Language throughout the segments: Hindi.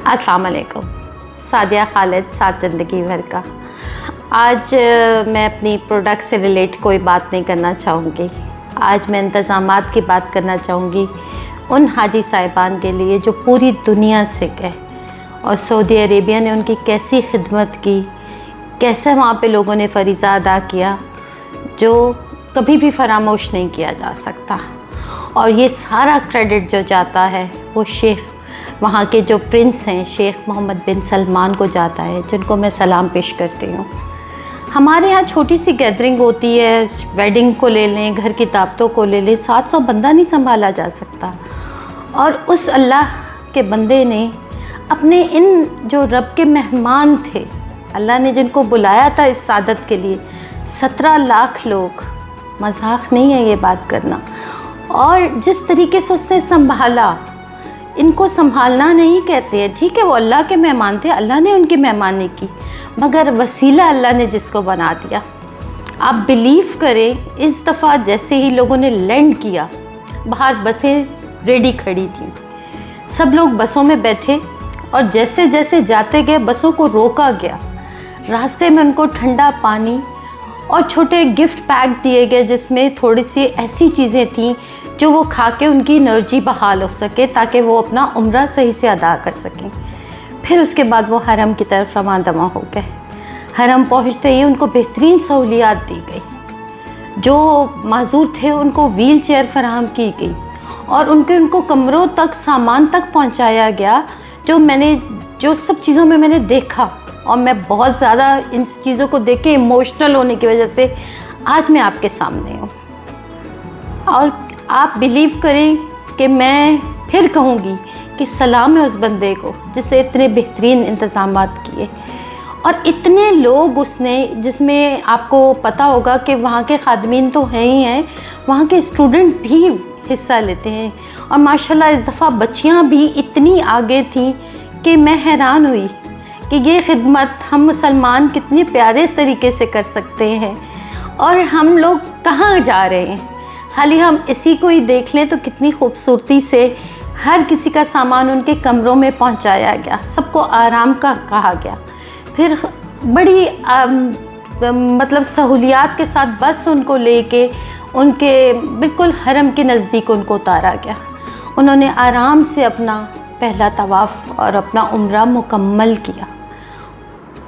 अस्सलाम वालेकुम। सादिया खालिद, साथ ज़िंदगी भर का। आज मैं अपनी प्रोडक्ट से रिलेट कोई बात नहीं करना चाहूँगी। आज मैं इंतज़ामात की बात करना चाहूँगी उन हाजी साहिबान के लिए जो पूरी दुनिया से गए और सऊदी अरेबिया ने उनकी कैसी खिदमत की, कैसे वहाँ पे लोगों ने फ़रीज़ा अदा किया, जो कभी भी फरामोश नहीं किया जा सकता। और ये सारा क्रेडिट जो जाता है वो शेख, वहाँ के जो प्रिंस हैं, शेख मोहम्मद बिन सलमान को जाता है, जिनको मैं सलाम पेश करती हूँ। हमारे यहाँ छोटी सी गैदरिंग होती है, वेडिंग को ले लें, घर की दावतों को ले लें, 700 बंदा नहीं संभाला जा सकता। और उस अल्लाह के बंदे ने अपने इन जो रब के मेहमान थे, अल्लाह ने जिनको बुलाया था इस सादत के लिए, 17 लाख लोग, मजाक नहीं है ये बात करना। और जिस तरीके से उसने संभाला, इनको संभालना नहीं कहते हैं, ठीक है, वो अल्लाह के मेहमान थे, अल्लाह ने उनकी मेहमानी की, मगर वसीला अल्लाह ने जिसको बना दिया। आप बिलीव करें, इस दफ़ा जैसे ही लोगों ने लैंड किया, बाहर बसें रेडी खड़ी थी, सब लोग बसों में बैठे और जैसे जैसे जाते गए बसों को रोका गया, रास्ते में उनको ठंडा पानी और छोटे गिफ्ट पैक दिए गए, जिसमें थोड़ी सी ऐसी चीज़ें थीं जो वो खा के उनकी एनर्जी बहाल हो सके, ताकि वो अपना उम्रा सही से अदा कर सकें। फिर उसके बाद वो हरम की तरफ रवां दवा हो गए। हरम पहुंचते ही उनको बेहतरीन सहूलियात दी गई, जो माजूर थे उनको व्हील चेयर फराहम की गई और उनको कमरों तक, सामान तक पहुंचाया गया। जो सब चीज़ों में मैंने देखा, और मैं बहुत ज़्यादा इन चीज़ों को देख के इमोशनल होने की वजह से आज मैं आपके सामने हूँ। और आप बिलीव करें कि मैं फिर कहूँगी कि सलाम है उस बंदे को जिससे इतने बेहतरीन इंतज़ामात किए और इतने लोग उसने, जिसमें आपको पता होगा कि वहाँ के खादमीन तो हैं ही हैं, वहाँ के स्टूडेंट भी हिस्सा लेते हैं। और माशाल्लाह इस दफ़ा बच्चियाँ भी इतनी आगे थीं कि मैं हैरान हुई कि ये खिदमत हम मुसलमान कितने प्यारे तरीके से कर सकते हैं। और हम लोग कहाँ जा रहे हैं, खाली हम इसी को ही देख लें तो कितनी खूबसूरती से हर किसी का सामान उनके कमरों में पहुंचाया गया, सबको आराम का कहा गया। फिर बड़ी मतलब सहूलियात के साथ बस उनको लेके उनके बिल्कुल हरम के नज़दीक उनको उतारा गया। उन्होंने आराम से अपना पहला तवाफ़ और अपना उम्रा मुकम्मल किया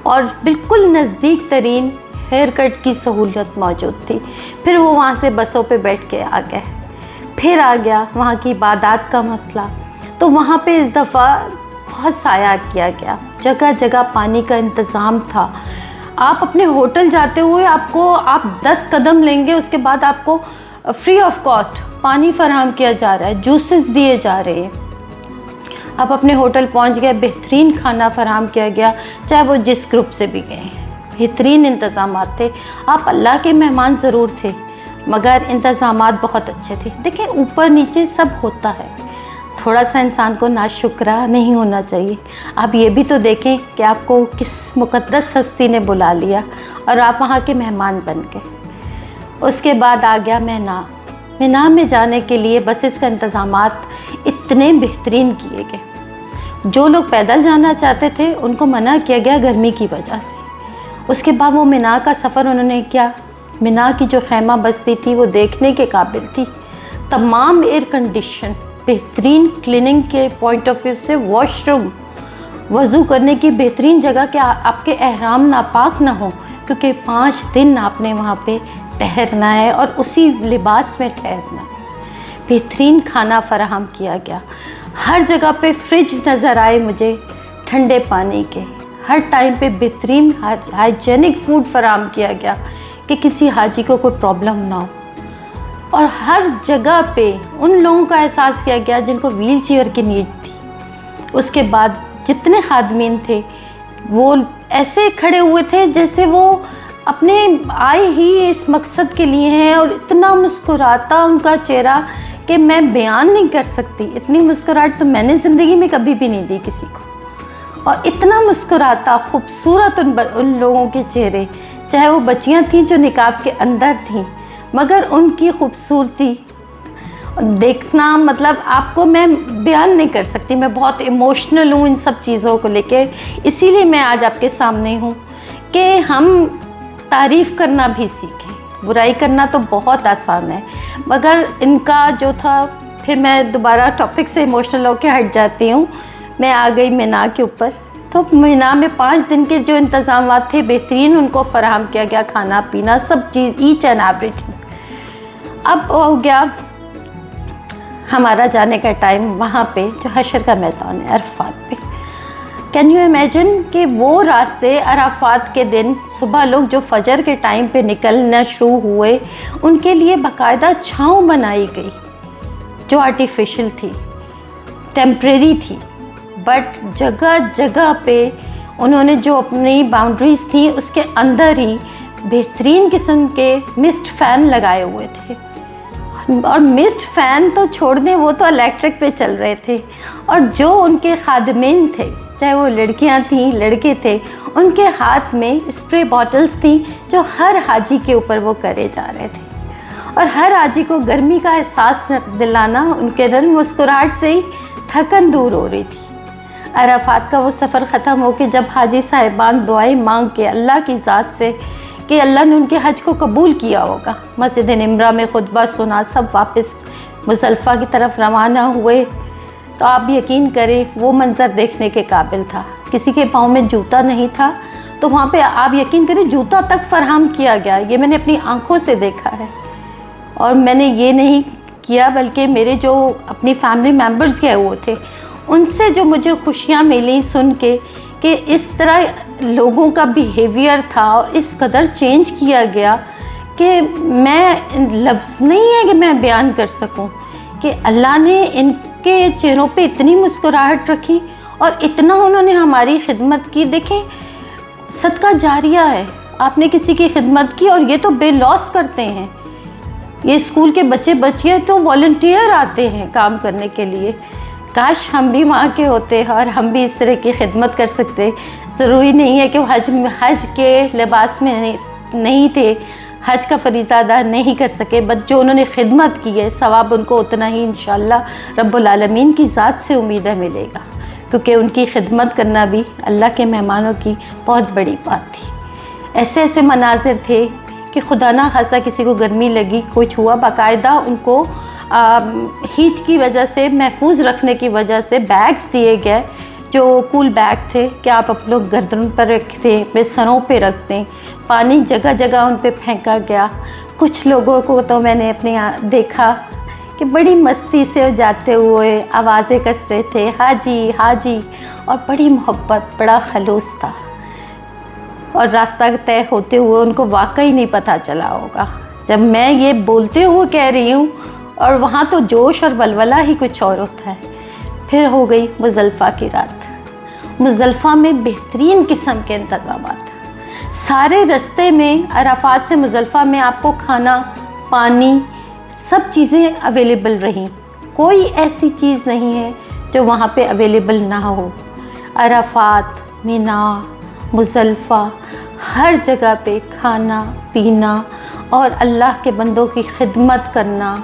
और बिल्कुल नज़दीक तरीन हेयर कट की सहूलत मौजूद थी। फिर वो वहाँ से बसों पे बैठ के आ गए। फिर आ गया वहाँ की इबादत का मसला, तो वहाँ पे इस दफ़ा बहुत साया किया गया, जगह जगह पानी का इंतज़ाम था। आप अपने होटल जाते हुए आप 10 कदम लेंगे, उसके बाद आपको फ्री ऑफ कॉस्ट पानी फराहम किया जा रहा है, जूसेस दिए जा रहे हैं। आप अपने होटल पहुंच गए, बेहतरीन खाना फराहम किया गया, चाहे वो जिस ग्रुप से भी गए, बेहतरीन इंतज़ामात थे। आप अल्लाह के मेहमान ज़रूर थे, मगर इंतज़ामात बहुत अच्छे थे। देखें, ऊपर नीचे सब होता है, थोड़ा सा इंसान को नाशुक्रा नहीं होना चाहिए। आप ये भी तो देखें कि आपको किस मुक़द्दस हस्ती ने बुला लिया और आप वहाँ के मेहमान बन गए। उसके बाद आ गया मिना में जाने के लिए बसेस का इंतज़ामात इतने बेहतरीन किए गए। जो लोग पैदल जाना चाहते थे उनको मना किया गया गर्मी की वजह से। उसके बाद वो मिना का सफ़र उन्होंने किया। मिना की जो खैमा बस्ती थी वो देखने के काबिल थी, तमाम एयर कंडीशन, बेहतरीन क्लीनिंग के पॉइंट ऑफ व्यू से, वॉशरूम, वज़ू करने की बेहतरीन जगह कि आपके एहराम नापाक ना हो, क्योंकि 5 दिन आपने वहाँ पे ठहरना है और उसी लिबास में ठहरना है। बेहतरीन खाना फराहम किया गया, हर जगह पे फ्रिज नज़र आए मुझे ठंडे पानी के, हर टाइम पे बेहतरीन हाइजेनिक फूड फराहम किया गया कि किसी हाजी को कोई प्रॉब्लम ना हो। और हर जगह पे उन लोगों का एहसास किया गया जिनको व्हील चेयर की नीड थी। उसके बाद जितने खादमीन थे वो ऐसे खड़े हुए थे जैसे वो अपने आए ही इस मकसद के लिए हैं, और इतना मुस्कुराता उनका चेहरा कि मैं बयान नहीं कर सकती। इतनी मुस्कुराहट तो मैंने ज़िंदगी में कभी भी नहीं दी किसी को। और इतना मुस्कुराता खूबसूरत उन लोगों के चेहरे, चाहे वो बच्चियां थीं जो निकाब के अंदर थीं, मगर उनकी खूबसूरती देखना मतलब आपको मैं बयान नहीं कर सकती, मैं बहुत इमोशनल हूँ इन सब चीज़ों को लेके। इसीलिए मैं आज आपके सामने हूँ कि हम तारीफ़ करना भी सीखें। बुराई करना तो बहुत आसान है, मगर इनका जो था, फिर मैं दोबारा टॉपिक से इमोशनल होकर हट जाती हूँ। मैं आ गई मीना के ऊपर। तो मीना में 5 दिन के जो इंतज़ाम थे बेहतरीन उनको फ़राहम किया गया, खाना पीना सब चीज़, ईच एंड एवरीथिंग। अब हो गया हमारा जाने का टाइम वहाँ पे जो हशर का मैदान है अरफात पे। कैन यू इमेजिन कि वो रास्ते अराफात के दिन सुबह लोग जो फजर के टाइम पे निकलना शुरू हुए, उनके लिए बाकायदा छाँव बनाई गई जो आर्टिफिशियल थी, टेम्प्रेरी थी, बट जगह जगह पे उन्होंने जो अपनी बाउंड्रीज़ थी उसके अंदर ही बेहतरीन किस्म के मिस्ट फ़ैन लगाए हुए थे। और मिस्ट फ़ैन तो छोड़ दें, वो तो इलेक्ट्रिक पे चल रहे थे। और जो उनके खादमीन थे, चाहे वो लड़कियां थीं लड़के थे, उनके हाथ में स्प्रे बॉटल्स थी जो हर हाजी के ऊपर वो करे जा रहे थे। और हर हाजी को गर्मी का एहसास दिलाना, उनके रंग मुस्कुराहट से ही थकन दूर हो रही थी। अराफात का वो सफ़र ख़त्म हो के जब हाजी साहिबान दुआएं मांग के अल्लाह की ज़ात से कि अल्लाह ने उनके हज को कबूल किया होगा, मस्जिद निमरा में खुतबा सुना, सब वापस मुज़ल्फ़ा की तरफ रवाना हुए, तो आप यकीन करें वो मंज़र देखने के काबिल था। किसी के पाँव में जूता नहीं था, तो वहाँ पे आप यकीन करें जूता तक फराहम किया गया। ये मैंने अपनी आँखों से देखा है। और मैंने ये नहीं किया, बल्कि मेरे जो अपनी फैमिली मेम्बर्स गए हुए थे, उनसे जो मुझे खुशियाँ मिली सुन के कि इस तरह लोगों का बिहेवियर था और इस कदर चेंज किया गया कि मैं लफ्ज़ नहीं है कि मैं बयान कर सकूं कि अल्लाह ने इनके चेहरों पे इतनी मुस्कुराहट रखी और इतना उन्होंने हमारी खिदमत की। देखें, सदका जारिया है, आपने किसी की खिदमत की और ये तो बेलॉस करते हैं। ये स्कूल के बच्चे बच्चियाँ तो वॉलंटियर आते हैं काम करने के लिए। काश हम भी वहाँ के होते और हम भी इस तरह की खिदमत कर सकते। ज़रूरी नहीं है कि वो हज के लिबास में नहीं थे, हज का फ़रीज़ा अदा नहीं कर सके, बट जो उन्होंने खिदमत की है सवाब उनको उतना ही इंशाअल्लाह रब्बुल आलमीन की ज़ात से उम्मीद है मिलेगा, क्योंकि उनकी खिदमत करना भी अल्लाह के मेहमानों की बहुत बड़ी बात थी। ऐसे ऐसे मनाजिर थे कि खुदा ना खासा किसी को गर्मी लगी, कुछ हुआ, बाकायदा उनको हीट की वजह से महफूज रखने की वजह से बैग्स दिए गए जो कूल बैग थे कि आप अपने लोग गर्दन पर रखते हैं, अपने सरों पे रखते हैं। पानी जगह जगह उन पे फेंका गया। कुछ लोगों को तो मैंने अपने देखा कि बड़ी मस्ती से जाते हुए आवाज़ें कस रहे थे, हाजी हाजी, और बड़ी मोहब्बत, बड़ा खलूस था। और रास्ता तय होते हुए उनको वाकई नहीं पता चला होगा। जब मैं ये बोलते हुए कह रही हूँ और वहाँ तो जोश और वलवला ही कुछ और होता है। फिर हो गई मुज़ल्फ़ा की रात। मुज़ल्फ़ा में बेहतरीन किस्म के इंतज़ामात, सारे रास्ते में अराफात से मुज़ल्फ़ा में आपको खाना पानी सब चीज़ें अवेलेबल रहीं। कोई ऐसी चीज़ नहीं है जो वहाँ पे अवेलेबल ना हो। अराफात, मीना, मुज़ल्फ़ा, हर जगह पे खाना पीना और अल्लाह के बंदों की खिदमत करना।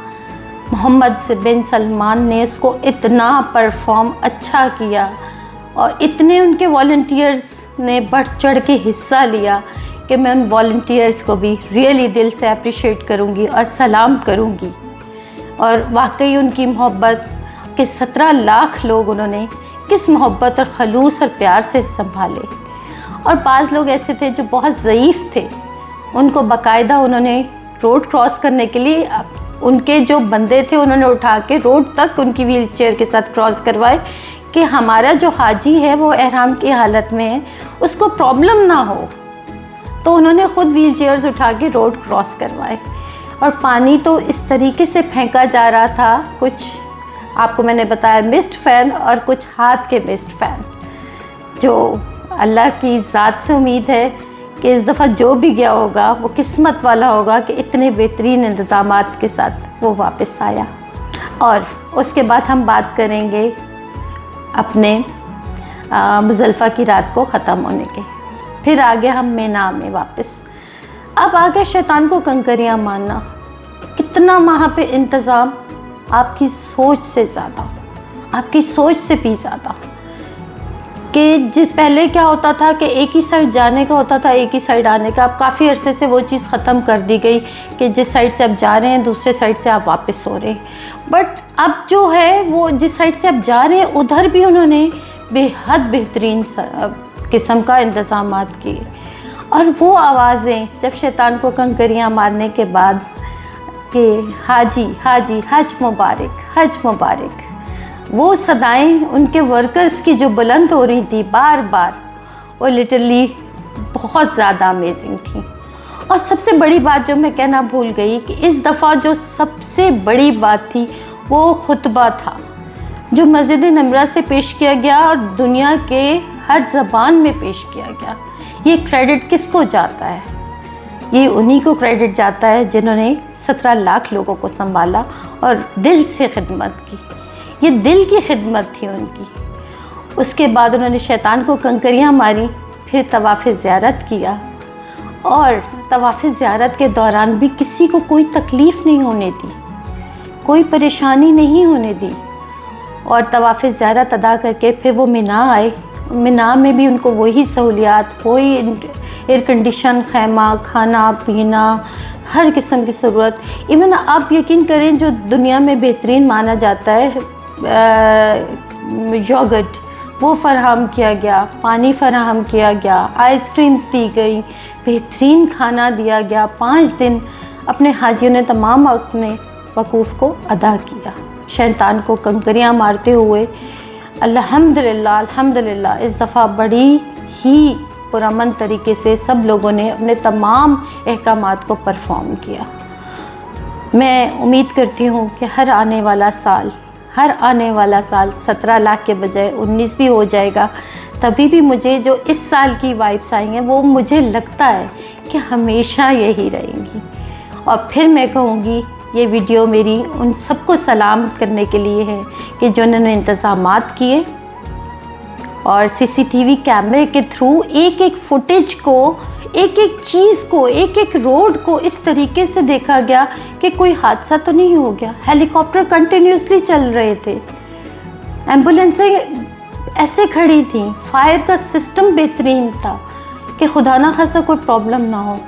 मोहम्मद बिन सलमान ने उसको इतना परफॉर्म अच्छा किया और इतने उनके वॉलंटियर्स ने बढ़ चढ़ के हिस्सा लिया कि मैं उन वॉलंटियर्स को भी रियली दिल से अप्रिशिएट करूँगी और सलाम करूँगी। और वाकई उनकी मोहब्बत के 17 लाख लोग उन्होंने किस मोहब्बत और खलूस और प्यार से संभाले। और बाज़ लोग ऐसे थे जो बहुत ज़ईफ़ थे, उनको बाकायदा उन्होंने रोड क्रॉस करने के लिए उनके जो बंदे थे उन्होंने उठा के रोड तक उनकी व्हील चेयर के साथ क्रॉस करवाए कि हमारा जो हाजी है वो एहराम की हालत में है, उसको प्रॉब्लम ना हो। तो उन्होंने ख़ुद व्हील चेयर्स उठा के रोड क्रॉस करवाए। और पानी तो इस तरीके से फेंका जा रहा था, कुछ आपको मैंने बताया मिस्ट फ़ैन और कुछ हाथ के मिस्ट फ़ैन, जो अल्लाह की ज़ात से उम्मीद है कि इस दफ़ा जो भी गया होगा वो किस्मत वाला होगा कि इतने बेहतरीन इंतज़ामात के साथ वो वापस आया। और उसके बाद हम बात करेंगे अपने मुज़ल्फ़ा की रात को ख़त्म होने के। फिर आगे हम मीना में वापस। अब आगे शैतान को कंकरियाँ मारना, कितना वहाँ पे इंतज़ाम, आपकी सोच से ज़्यादा, आपकी सोच से भी ज़्यादा। कि पहले क्या होता था कि एक ही साइड जाने का होता था, एक ही साइड आने का। अब काफ़ी अरसे से वो चीज़ ख़त्म कर दी गई कि जिस साइड से आप जा रहे हैं दूसरे साइड से आप वापस हो रहे हैं। बट अब जो है वो जिस साइड से आप जा रहे हैं उधर भी उन्होंने बेहद बेहतरीन किस्म का इंतज़ामात किए। और वो आवाज़ें जब शैतान को कंकरियाँ मारने के बाद कि हाजी हाजी हज मुबारक, हज मुबारक, वो सदाएं उनके वर्कर्स की जो बुलंद हो रही थी बार बार, वो लिटरली बहुत ज़्यादा अमेजिंग थी। और सबसे बड़ी बात जो मैं कहना भूल गई कि इस दफ़ा जो सबसे बड़ी बात थी वो खुतबा था जो मस्जिद नमरा से पेश किया गया और दुनिया के हर ज़बान में पेश किया गया। ये क्रेडिट किसको जाता है? ये उन्हीं को क्रेडिट जाता है जिन्होंने 17 लाख लोगों को संभाला और दिल से खिदमत की। ये दिल की खिदमत थी उनकी। उसके बाद उन्होंने शैतान को कंकरियाँ मारी, फिर तवाफ़ ज़ियारत किया और तवाफ़ ज़ियारत के दौरान भी किसी को कोई तकलीफ़ नहीं होने दी, कोई परेशानी नहीं होने दी। और तवाफ़ ज़ियारत अदा करके फिर वो मिना आए। मिना में भी उनको वही सहूलियात, वही एयर कंडीशन खैमा, खाना पीना, हर किस्म की ज़रूरत। इवन आप यकीन करें जो दुनिया में बेहतरीन माना जाता है योगर्ट, वो फ़राहम किया गया, पानी फ़राहम किया गया, आइसक्रीम्स दी गई, बेहतरीन खाना दिया गया। 5 दिन अपने हाजियों ने तमाम अपने वकूफ़ को अदा किया, शैतान को कंकरियाँ मारते हुए। अल्हम्दुलिल्लाह अल्हम्दुलिल्लाह इस दफ़ा बड़ी ही पुरअमन तरीके से सब लोगों ने अपने तमाम अहकामात को परफॉर्म किया। मैं उम्मीद करती हूँ कि हर आने वाला साल 17 लाख के बजाय 19 भी हो जाएगा, तभी भी मुझे जो इस साल की वाइब्स आई हैं वो मुझे लगता है कि हमेशा यही रहेंगी। और फिर मैं कहूँगी ये वीडियो मेरी उन सबको सलाम करने के लिए है कि जो उन्होंने इंतज़ामात किए और सीसीटीवी कैमरे के थ्रू एक एक फुटेज को, एक एक चीज़ को, एक एक रोड को इस तरीके से देखा गया कि कोई हादसा तो नहीं हो गया। हेलीकॉप्टर कंटिन्यूसली चल रहे थे, एम्बुलेंसें ऐसे खड़ी थी, फायर का सिस्टम बेहतरीन था कि खुदा ना खासा कोई प्रॉब्लम ना हो।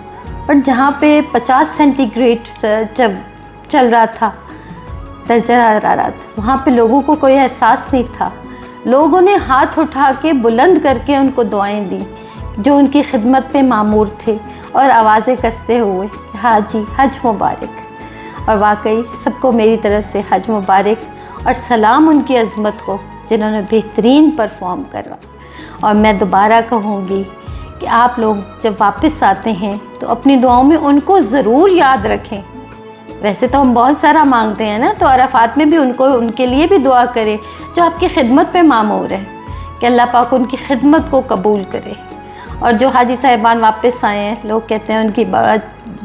बट जहाँ पे 50 सेंटीग्रेड जब चल रहा था दर्जा हरारत, वहाँ पे लोगों को कोई एहसास नहीं था। लोगों ने हाथ उठा के बुलंद करके उनको दुआएं दी जो उनकी खिदमत पे मामूर थे और आवाज़ें कसते हुए हाजी हज मुबारक। और वाकई सबको मेरी तरफ से हज मुबारक और सलाम उनकी अज़मत को जिन्होंने बेहतरीन परफॉर्म करा। और मैं दोबारा कहूँगी कि आप लोग जब वापस आते हैं तो अपनी दुआओं में उनको ज़रूर याद रखें। वैसे तो हम बहुत सारा मांगते हैं ना, तो अरफात में भी उनके लिए भी दुआ करें जो आपकी खिदमत पे मामूर है कि अल्लाह पाक उनकी खिदमत को कबूल करे। और जो हाजी साहिबान वापस आए हैं, लोग कहते हैं उनकी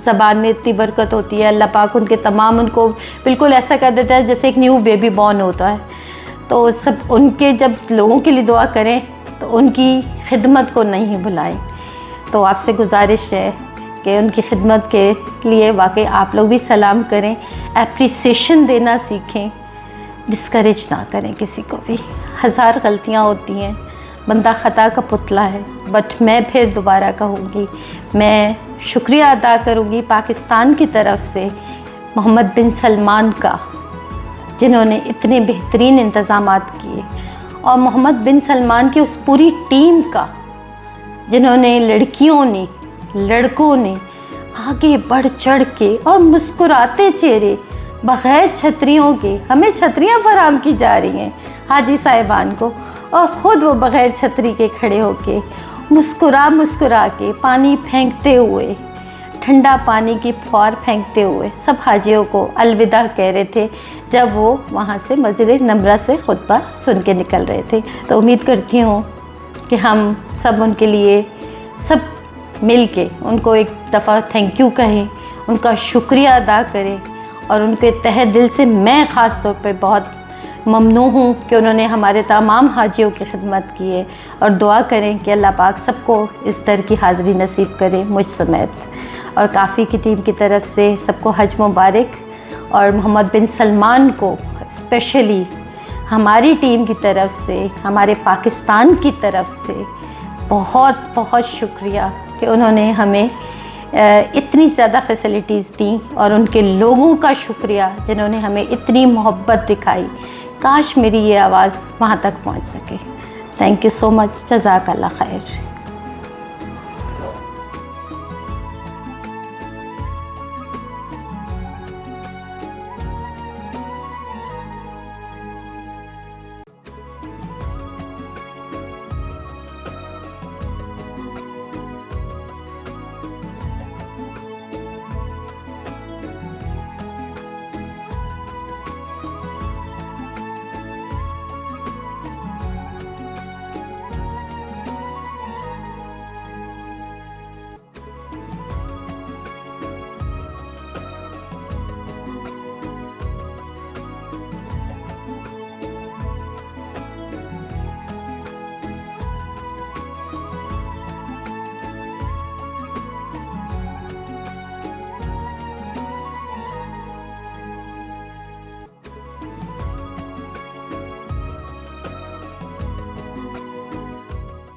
ज़बान में इतनी बरकत होती है, अल्लाह पाक उनको बिल्कुल ऐसा कर देता है जैसे एक न्यू बेबी बॉर्न होता है। तो सब उनके जब लोगों के लिए दुआ करें तो उनकी खिदमत को नहीं भुलाएं। तो आपसे गुजारिश है कि उनकी खिदमत के लिए वाकई आप लोग भी सलाम करें, एप्रिसिएशन देना सीखें, डिस्करेज ना करें किसी को भी। हज़ार गलतियाँ होती हैं, बंदा ख़ता का पुतला है। बट मैं फिर दोबारा कहूँगी, मैं शुक्रिया अदा करूँगी पाकिस्तान की तरफ से मोहम्मद बिन सलमान का, जिन्होंने इतने बेहतरीन इंतज़ामात किए, और मोहम्मद बिन सलमान की उस पूरी टीम का जिन्होंने लड़कियों ने, लड़कों ने आगे बढ़ चढ़ के और मुस्कुराते चेहरे बग़ैर छतरियों के, हमें छतरियाँ फराहम की जा रही हैं हाजी साहिबान को, और ख़ुद वो बग़ैर छतरी के खड़े होके मुस्कुरा के पानी फेंकते हुए, ठंडा पानी की फुहार फेंकते हुए सब हाजियों को अलविदा कह रहे थे जब वो वहाँ से मस्जिद नमरा से खुतबा सुन के निकल रहे थे। तो उम्मीद करती हूँ कि हम सब उनके लिए सब मिल के उनको एक दफ़ा थैंक यू कहें, उनका शुक्रिया अदा करें। और उनके तहे दिल से मैं ख़ास तौर पे बहुत ममनू हूँ कि उन्होंने हमारे तमाम हाजियों की खिदमत की है। और दुआ करें कि अल्लाह पाक सबको इस दर की हाज़िरी नसीब करे, मुझ समेत। और काफ़ी की टीम की तरफ से सबको हज मुबारक और मोहम्मद बिन सलमान को स्पेशली हमारी टीम की तरफ से, हमारे पाकिस्तान की तरफ से बहुत बहुत शुक्रिया कि उन्होंने हमें इतनी ज़्यादा फैसिलिटीज़ दी, और उनके लोगों का शुक्रिया जिन्होंने हमें इतनी मोहब्बत दिखाई। काश मेरी ये आवाज़ वहाँ तक पहुँच सके। Thank you so much. जज़ाकल्लाह खैर।